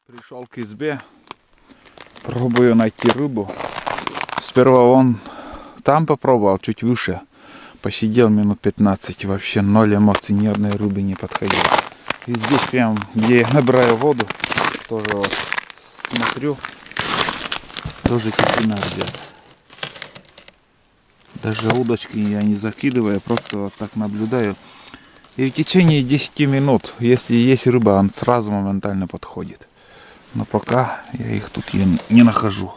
Пришел к избе, пробую найти рыбу. Сперва он там попробовал, чуть выше. Посидел минут 15, вообще ноль эмоций, ни одной рыбы не подходило. И здесь прям, где я набираю воду, тоже вот смотрю, тоже тишина, ребят. Даже удочки я не закидываю, просто вот так наблюдаю. И в течение 10 минут, если есть рыба, он сразу моментально подходит. Но пока я их тут не нахожу.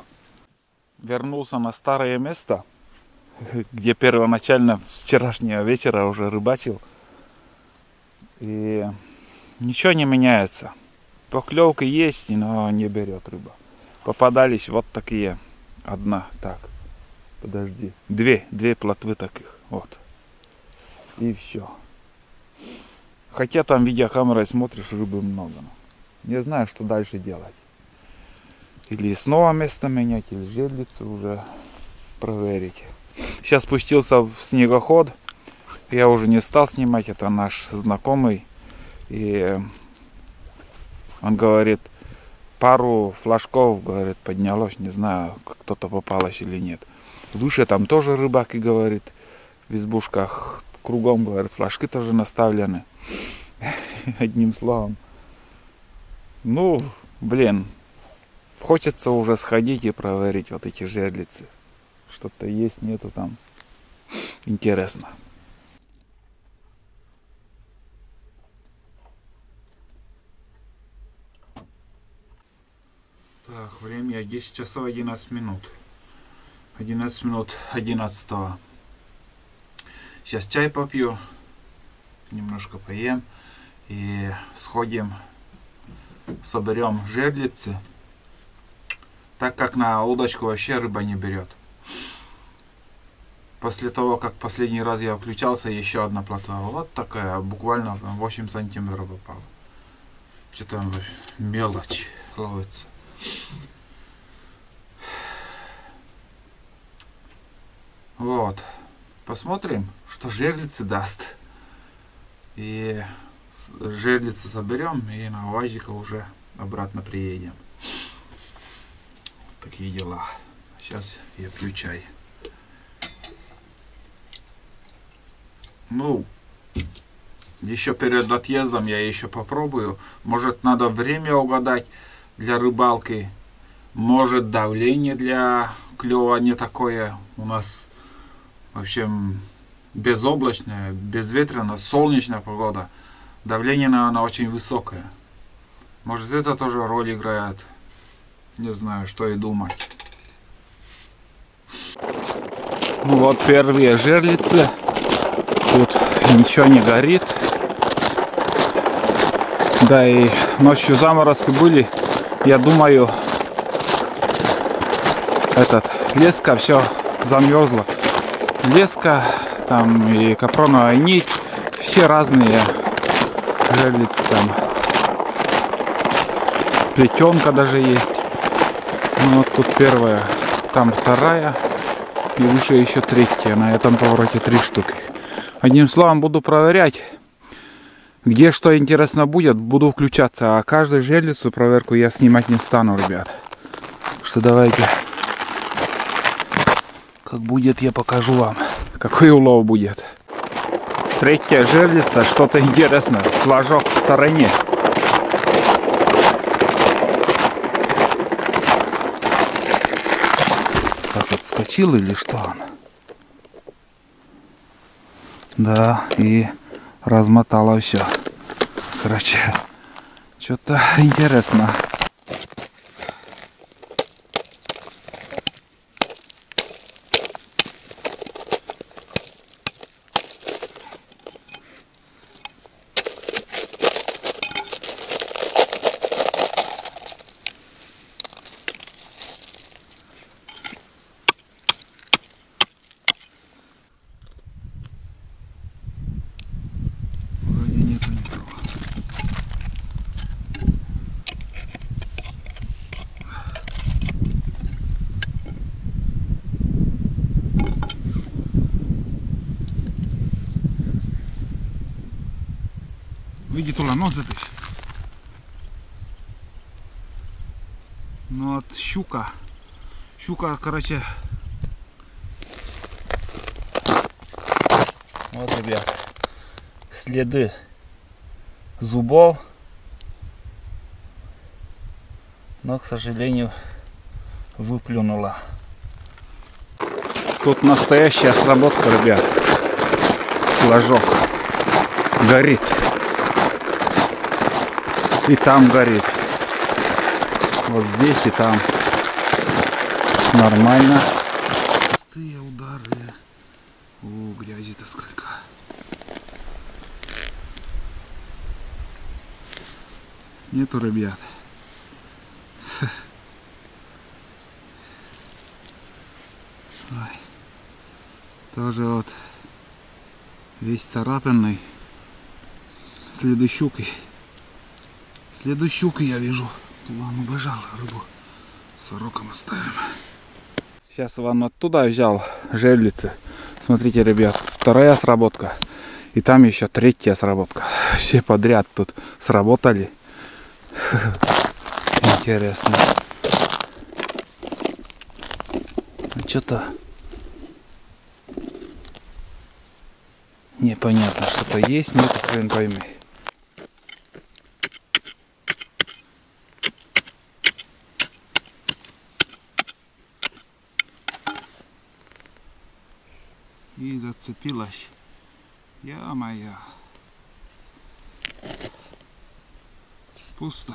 Вернулся на старое место, где первоначально вчерашнего вечера уже рыбачил. И ничего не меняется. Поклевка есть, но не берет рыба. Попадались вот такие. Одна, так, подожди. Две плотвы таких, вот. И все. Хотя там видеокамерой смотришь, рыбы много. Не знаю, что дальше делать. Или снова место менять, или жерлицу уже проверить. Сейчас спустился в снегоход. Я уже не стал снимать, это наш знакомый. И он говорит, пару флажков, говорит, поднялось. Не знаю, кто-то попалось или нет. Выше там тоже рыбаки, говорит, в избушках. Кругом, говорит, флажки тоже наставлены. Одним словом. Ну, блин, хочется уже сходить и проверить вот эти жерлицы. Что-то есть, нету там. Интересно. Так, время 10 часов 11 минут. 11 минут 11. Сейчас чай попью, немножко поем и сходим, соберем жерлицы. Так как на удочку вообще рыба не берет. После того, как последний раз я включался, еще одна плотва. Вот такая, буквально 8 сантиметров попала. Что-то мелочь ловится. Вот. Посмотрим, что жерлицы даст. И жерлицы соберем и на УАЗика уже обратно приедем. Такие дела. Сейчас я пью чай. Ну, еще перед отъездом я еще попробую. Может, надо время угадать для рыбалки. Может, давление для клёва не такое. У нас вообще безоблачная, безветренная, солнечная погода. Давление, наверное, очень высокое. Может, это тоже роль играет. Не знаю, что и думать. Ну вот первые жерлицы. Тут ничего не горит. Да и ночью заморозки были. Я думаю, леска все замерзла. Леска, там и капроновая нить. Все разные жерлицы там. Плетенка даже есть. Ну, вот тут первая, там вторая. И выше еще третья. На этом повороте 3 штуки. Одним словом, буду проверять, где что интересно будет, буду включаться. А каждую жерлицу проверку я снимать не стану, ребят. Что давайте, как будет, я покажу вам, какой улов будет. Третья жерлица, что-то интересное. Флажок в стороне. Так, отскочил или что он? Да, и размотало все. Короче, что-то интересно. Видите, тула, ну, затащи. Ну вот щука. Щука, короче. Вот, ребят, следы зубов. Но, к сожалению, выплюнула. Тут настоящая сработка, ребят. Флажок горит. И там горит. Вот здесь и там. Нормально. Пустые удары. О, грязи-то сколько. Нету, ребят. Ой. Тоже вот весь царапанный. Следы щуки. Следы щуки я вижу. Вон убежал рыбу. Сороком оставим. Сейчас вон оттуда взял жерлицы. Смотрите, ребят, вторая сработка. И там еще третья сработка. Все подряд тут сработали. Интересно. Что-то непонятно, что-то есть, нет, хрен пойми. И зацепилась. Я-моя. Пусто.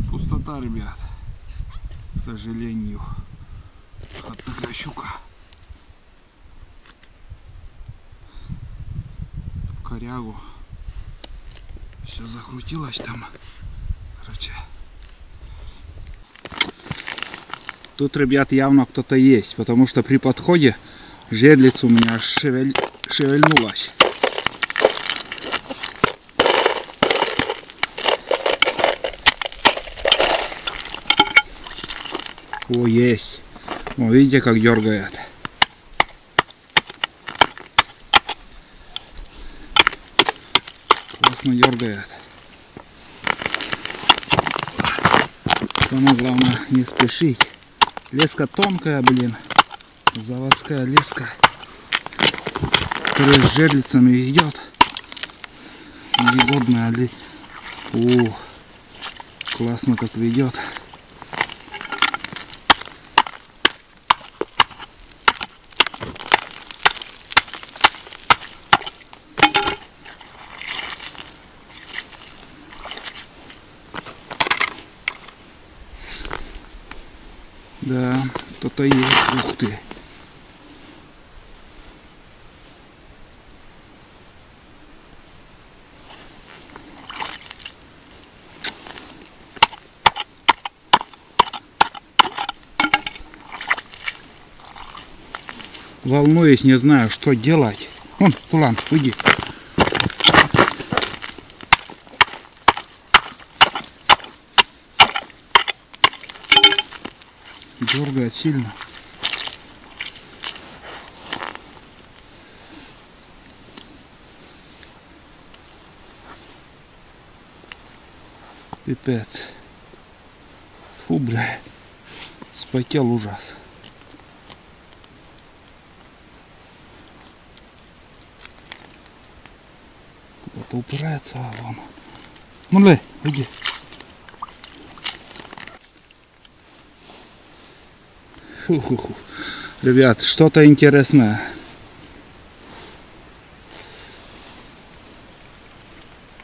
Пустота, ребят. К сожалению. Вот такая щука. В корягу. Все закрутилось там. Короче. Тут, ребят, явно кто-то есть, потому что при подходе жерлица у меня шевельнулась. О, есть. О, видите, как дергает. Классно дергает. Самое главное не спешить. Леска тонкая, блин. Заводская леска. Которая с жерлицами идет. Негодная ли. О, классно как ведет. Да, кто-то есть. Ух ты. Волнуюсь, не знаю, что делать. Вон, Тулан, уйди. Дергает сильно. Пипец. Фу, бля. Спотел ужас. Куда-то упирается, а вон. Ну, бля, иди. Фу-ху-ху. Ребят, что-то интересное.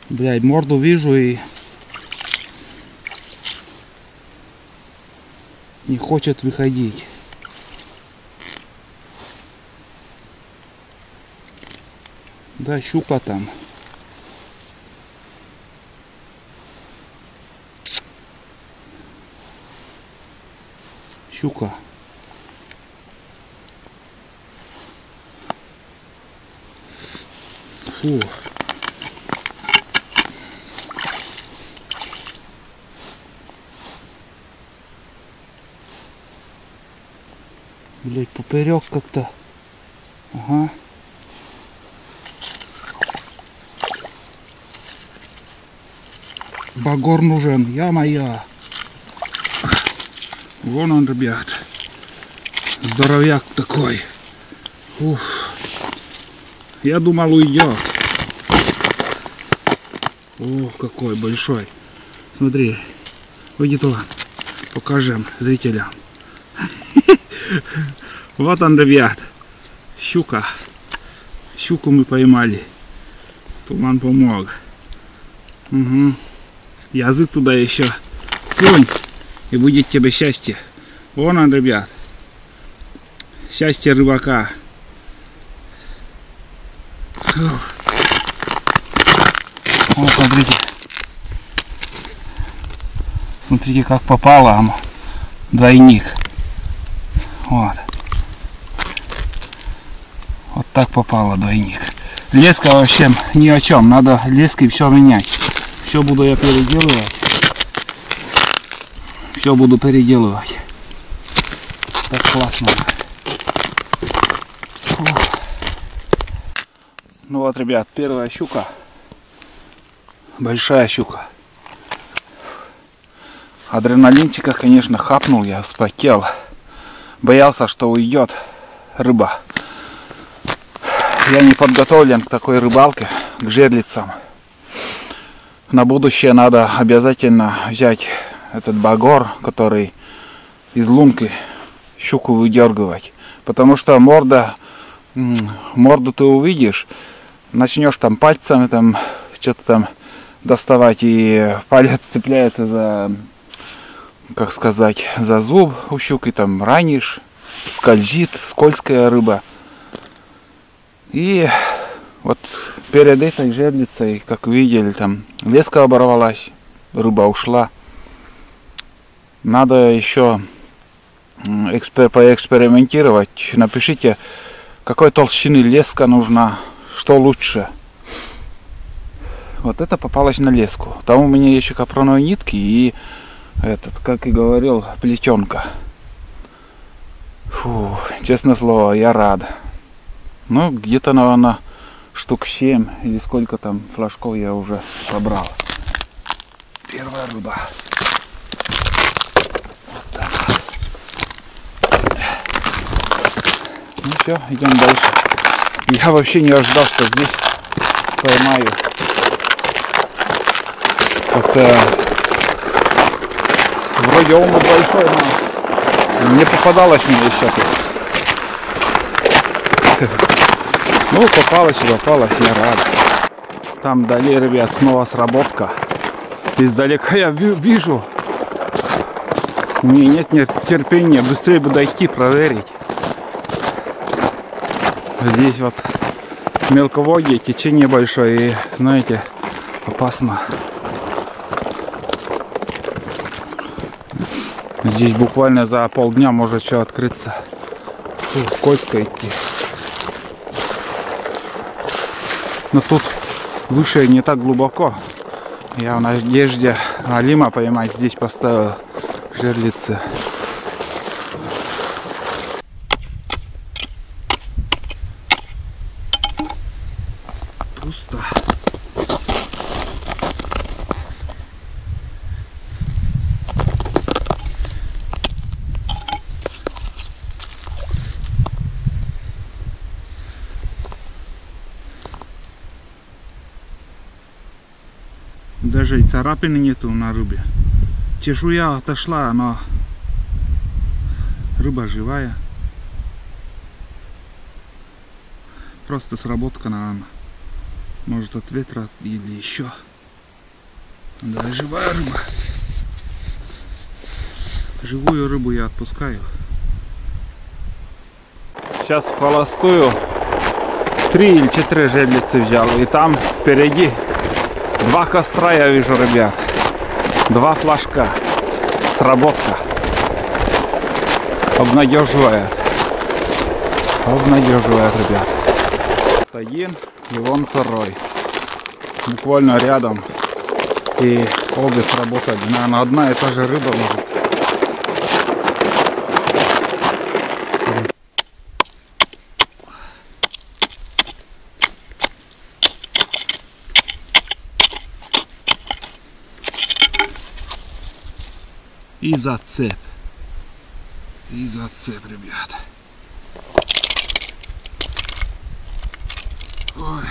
Блядь, морду вижу и не хочет выходить. Да, щука там. Щука. Фу. Блять, поперек как-то. Ага. Багор нужен, я моя. Вон он, ребят. Здоровяк такой. Ух. Я думал, уйдет. Ох, какой большой. Смотри. Выйди туда. Покажем зрителям. Вот он, ребят. Щука. Щуку мы поймали. Туман помог. Угу. Язык туда еще. Сунь. И будет тебе счастье. Вон он, ребят. Счастье рыбака. Вот, смотрите. Смотрите, как попало. Двойник. Вот. Вот так попало двойник. Леска вообще ни о чем. Надо леской все менять. Все буду я переделывать. Все буду переделывать. Так классно. Ну вот, ребят, первая щука. Большая щука. Адреналинчика, конечно, хапнул, я вспотел. Боялся, что уйдет рыба. Я не подготовлен к такой рыбалке, к жерлицам. На будущее надо обязательно взять этот багор, который из лунки щуку выдергивать. Потому что морду ты увидишь, начнешь там пальцами там что-то там доставать, и палец цепляется за, как сказать, за зуб у щуки, там ранишь, скользит, скользкая рыба. И вот перед этой жерлицей, как видели, там леска оборвалась, рыба ушла. Надо еще поэкспериментировать. Напишите, какой толщины леска нужна, что лучше. Вот это попалось на леску. Там у меня еще капроновые нитки и этот, как и говорил, плетенка. Фу, честное слово, я рад. Ну, где-то, наверное, штук 7 или сколько там флажков я уже собрал. Первая рыба. Вот так. Ну все, идем дальше. Я вообще не ожидал, что здесь поймаю. Как-то вроде он большой, но не попадалось мне еще тут. Ну, попалось и попалось, я рад. Там вдали, ребят, снова сработка. Издалека я вижу. У меня нет терпения, быстрее бы дойти, проверить. Здесь вот мелководье, течение большое, и, знаете, опасно. Здесь буквально за полдня может все открыться. Фу, скользко идти. Но тут выше не так глубоко. Я в надежде алима поймать здесь поставил жерлицы. Пусто. Даже и царапины нету на рыбе. Чешуя отошла, но рыба живая. Просто сработка, наверное. Может, от ветра или еще. Да, живая рыба. Живую рыбу я отпускаю. Сейчас в холостую 3 или 4 жерлицы взял. И там впереди 2 костра я вижу, ребят. 2 флажка. Сработка. Обнадеживает. Обнадеживает, ребят. Один и вон второй. Буквально рядом. И обе сработали. Наверное, одна и та же рыба может. И зацеп. И зацеп, ребята. Ой.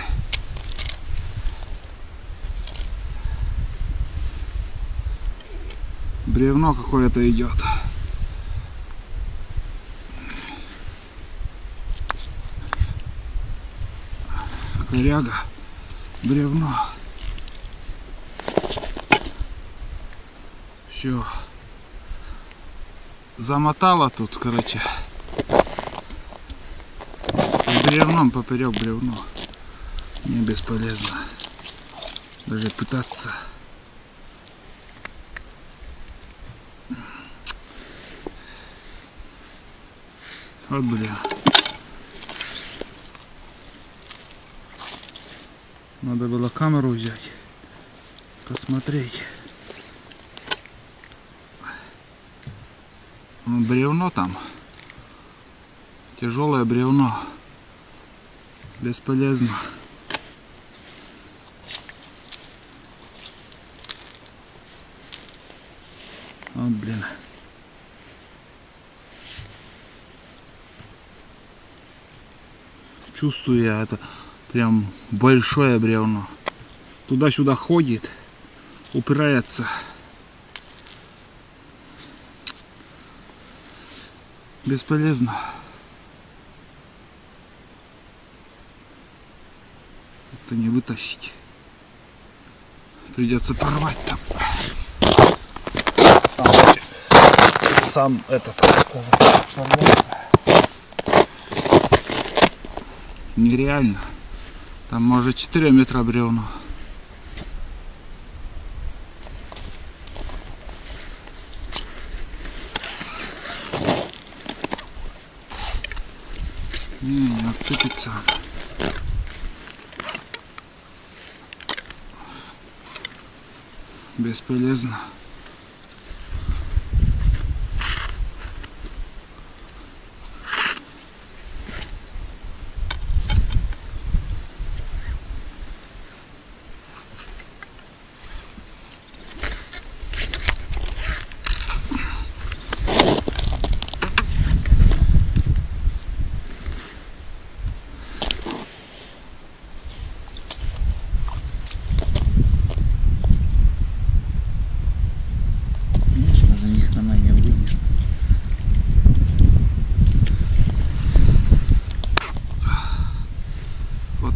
Бревно какое-то идет. Коряга, бревно. Все. Замотала тут, короче. С бревном поперек бревно. Мне бесполезно даже пытаться. Вот, блин. Надо было камеру взять, посмотреть. Бревно там. Тяжелое бревно. Бесполезно. Вот, блин. Чувствую я это прям большое бревно. Туда-сюда ходит, упирается. Бесполезно. Это не вытащить. Придется порвать там. Сам этот, так сказать, сорвался. Нереально. Там может 4 метра бревна. Не отцепится. Бесполезно.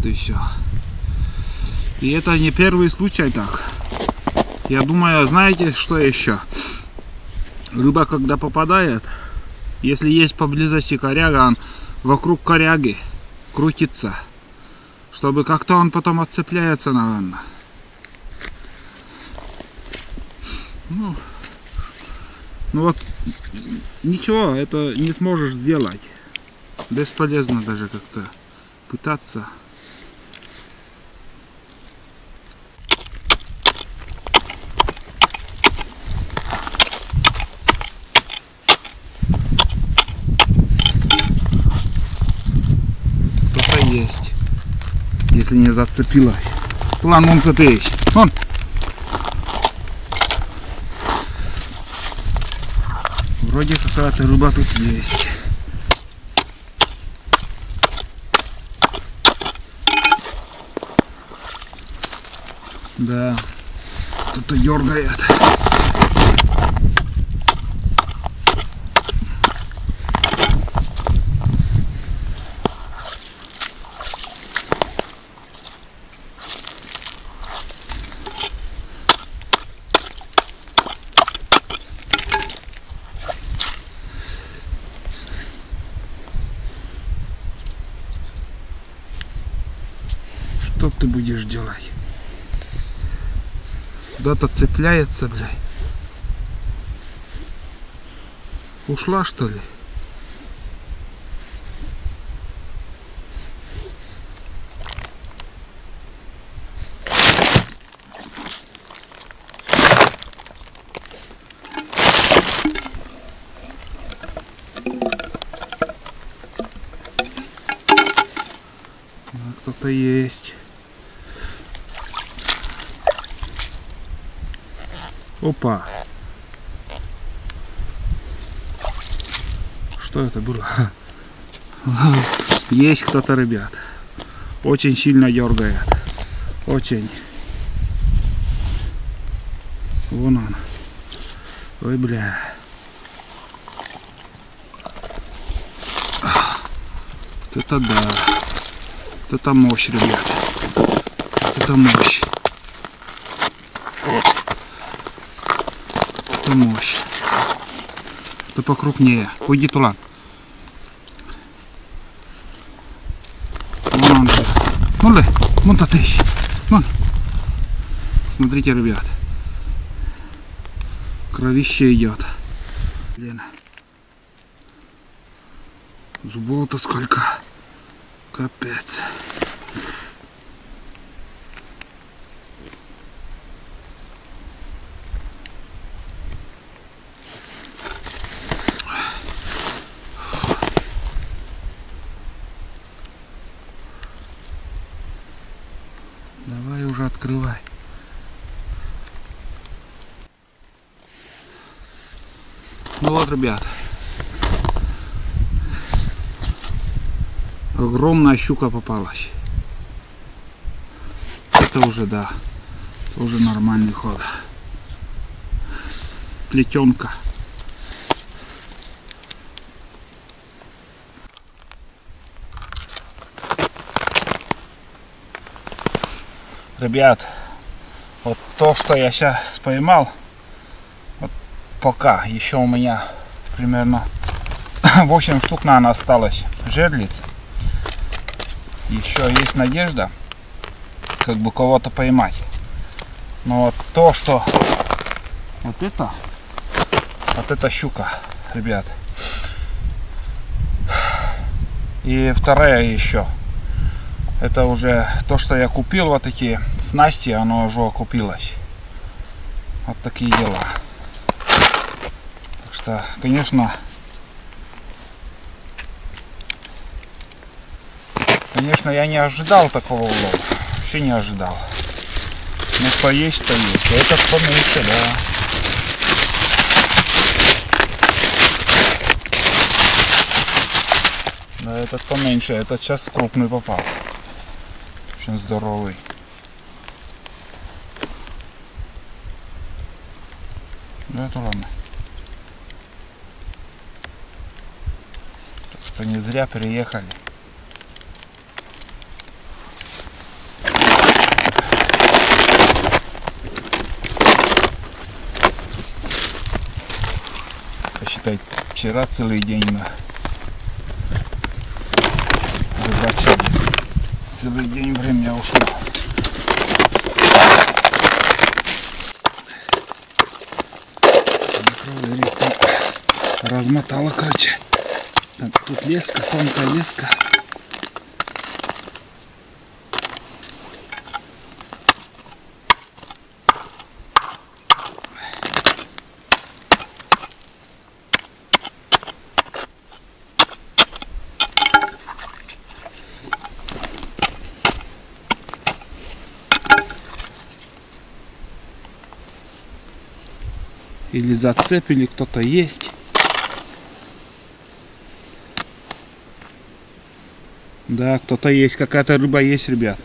И все. И это не первый случай так. Я думаю, знаете, что еще? Рыба, когда попадает, если есть поблизости коряга, он вокруг коряги крутится, чтобы как-то он потом отцепляется, наверное. Ну вот, ничего, это не сможешь сделать. Бесполезно даже как-то пытаться. Есть, если не зацепилась. План вон здесь. Вон. Вроде какая-то рыба тут есть. Да, кто-то дергает. Что ты будешь делать? Куда-то цепляется, блядь. Ушла, что ли? Кто-то есть. Опа. Что это было? Есть кто-то, ребят. Очень сильно дергает. Очень. Вон он. Ой, бля. Вот это да. Вот это мощь, ребят. Вот это мощь. Это мощь. Это покрупнее. Уйди туда. Вон он, ребят. Вон та тыщ. Вон. Смотрите, ребят. Кровище идет. Блин. Зубов-то сколько. Капец. Давай уже открывай. Ну вот, ребят. Огромная щука попалась. Это уже, да. Это уже нормальный ход. Плетенка. Ребят, вот то, что я сейчас поймал, вот пока еще у меня примерно 8 штук, наверное, осталось жерлиц. Еще есть надежда как бы кого-то поймать. Но вот то, что вот это щука, ребят. И вторая еще. Это уже то, что я купил, вот такие снасти, оно уже окупилось. Вот такие дела. Так что, конечно, я не ожидал такого улова. Вообще не ожидал. Ну, что есть, то есть. А этот поменьше, да. Да, этот поменьше. Этот сейчас крупный попал. Очень здоровый. Ну, это ладно. Так что не зря приехали. Посчитай, вчера целый день мы рыбачили. Целый день времени ушло. Размотала, короче. Тут леска, тонкая леска. Или зацеп, или кто-то есть. Да, кто-то есть, какая-то рыба есть, ребят.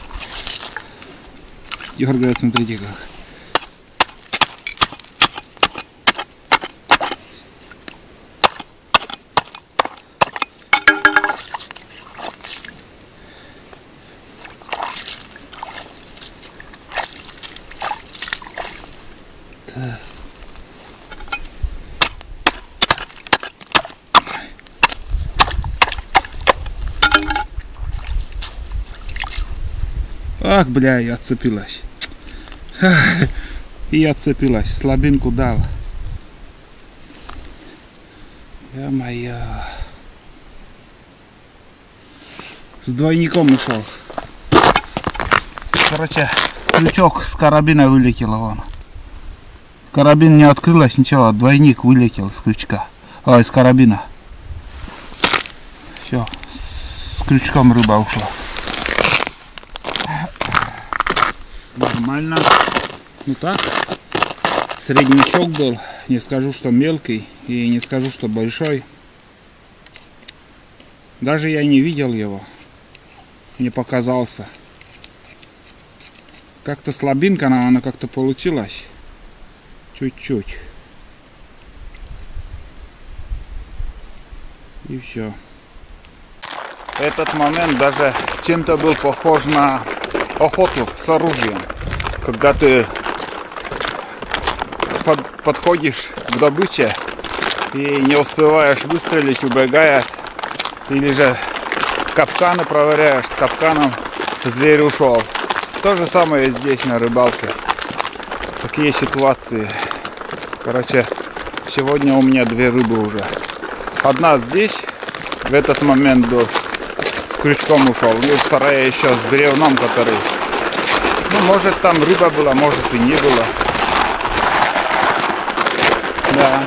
Дергает, смотрите как. Так. Ах, бля, и отцепилась. И отцепилась. Слабинку дал. Ё-моё. С двойником ушел. Короче, крючок с карабина вылетел вон. Карабин не открылась, ничего, двойник вылетел с крючка. Ой, с карабина. Все, с крючком рыба ушла. Нормально. Ну так, среднячок был. Не скажу, что мелкий, и не скажу, что большой. Даже я не видел его. Не показался. Как-то слабинка, она как-то получилась. Чуть-чуть. И все. Этот момент даже чем-то был похож на охоту с оружием. Когда ты подходишь к добыче и не успеваешь выстрелить, убегает. Или же капканы проверяешь, с капканом зверь ушел. То же самое здесь на рыбалке. Такие ситуации. Короче, сегодня у меня 2 рыбы уже. Одна здесь, в этот момент был, с крючком ушел. И вторая еще с бревном, который... Ну, может там рыба была, может и не было. Да.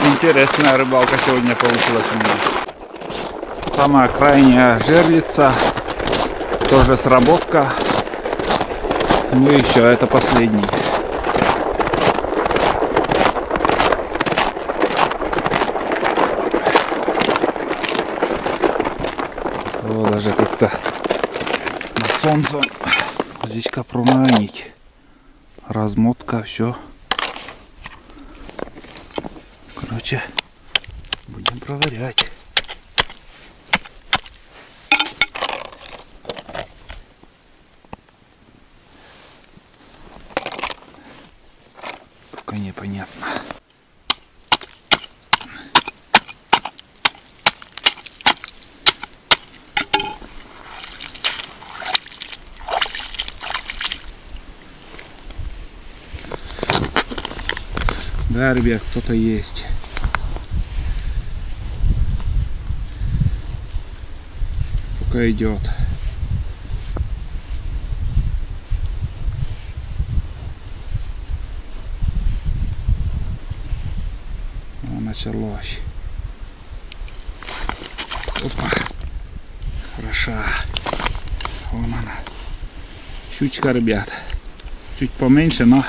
Интересная рыбалка сегодня получилась у меня. Самая крайняя жерлица. Тоже сработка. Ну и все, это последний. О, даже как-то на солнце. Здесь капроновая нить. Размотка, все. Короче, будем проверять. Пока непонятно. Да, ребят, кто-то есть. Пока идет. Началось. Опа. Хороша. Вон она. Щучка, ребят. Чуть поменьше, но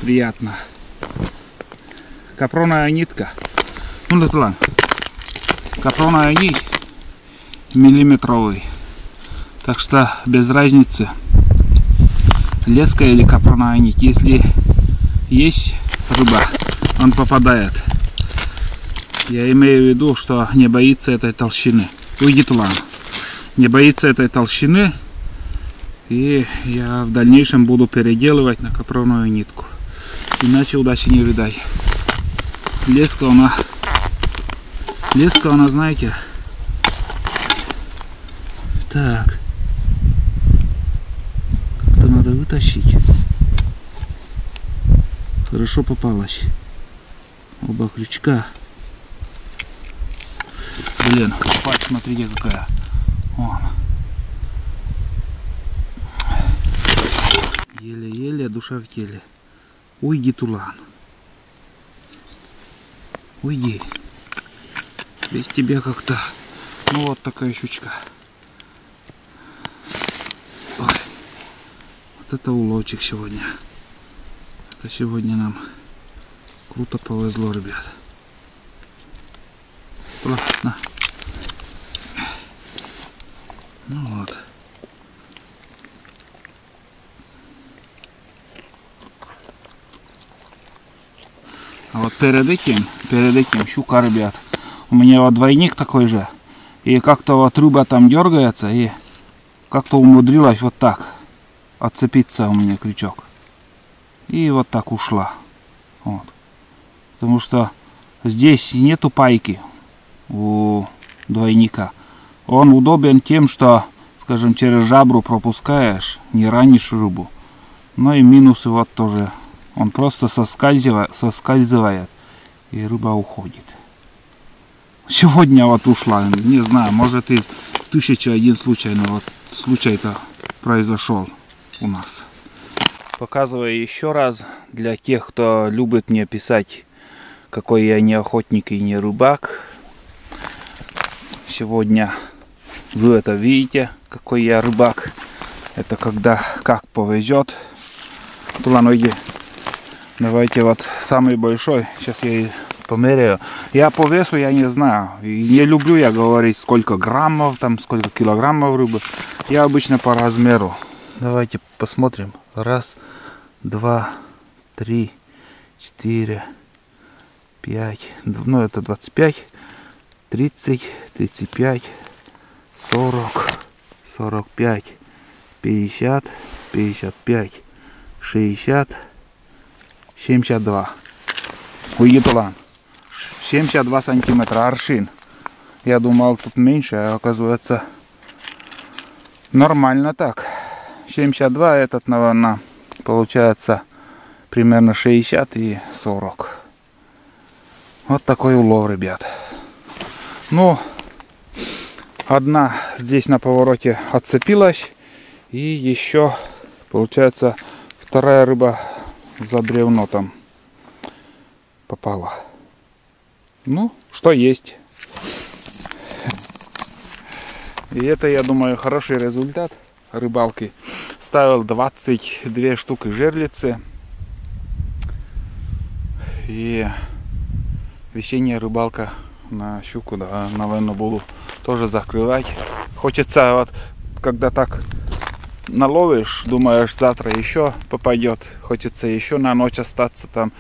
приятно. Капроновая нитка. Ну, ладно. Капроновая нить миллиметровый. Так что без разницы, леска или капроновая нить. Если есть рыба, он попадает. Я имею в виду, что не боится этой толщины. Уйди туда. Не боится этой толщины. И я в дальнейшем буду переделывать на капроновую нитку. Иначе удачи не видать. Леска она, знаете. Так. Как-то надо вытащить. Хорошо попалась. Оба крючка. Блин, пасть, смотрите какая. Вон. Еле-еле, душа в теле. Уйди, тулан. Уйди. Без тебя как-то. Ну вот такая щучка. Ой. Вот это уловчик сегодня. Это сегодня нам круто повезло, ребят. О, на. Ну вот. А вот перед этим щука, ребят. У меня вот двойник такой же. И как-то вот рыба там дергается. И как-то умудрилась вот так отцепиться у меня крючок. И вот так ушла. Вот. Потому что здесь нету пайки у двойника. Он удобен тем, что, скажем, через жабру пропускаешь, не ранишь рыбу. Но и минусы вот тоже. Он просто соскальзывает, и рыба уходит. Сегодня вот ушла, не знаю, может и 1001 случай, но вот случай-то произошел у нас. Показываю еще раз для тех, кто любит мне писать, какой я не охотник и не рыбак. Сегодня вы это видите, какой я рыбак. Это когда как повезет. Тулан, иди. Давайте вот самый большой. Сейчас я померяю. Я по весу я не знаю. И не люблю я говорить, сколько граммов, там, сколько килограммов рыбы. Я обычно по размеру. Давайте посмотрим. Раз, два, три, 4, 5, ну это 25, 30, 35, 40, 45, 50, 55, 60, 72. Уйдет 72 сантиметра аршин. Я думал тут меньше, а оказывается нормально так. 72 этот, наверное, получается примерно 60 и 40. Вот такой улов, ребят. Ну, одна здесь на повороте отцепилась. И еще, получается, вторая рыба за бревно там попала. Ну, что есть. И это, я думаю, хороший результат рыбалки. Ставил 22 штуки жерлицы. И весенняя рыбалка на щуку, да, наверное, буду тоже закрывать. Хочется, вот, когда так наловишь, думаешь, завтра еще попадет. Хочется еще на ночь остаться там,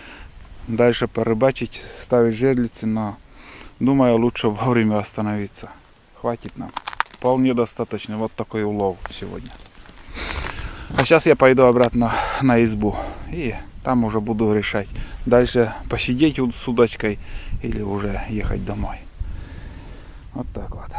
дальше порыбачить, ставить жерлицы, но думаю, лучше вовремя остановиться. Хватит нам. Вполне достаточно. Вот такой улов сегодня. А сейчас я пойду обратно на избу. И там уже буду решать. Дальше посидеть с удочкой или уже ехать домой. Вот так вот.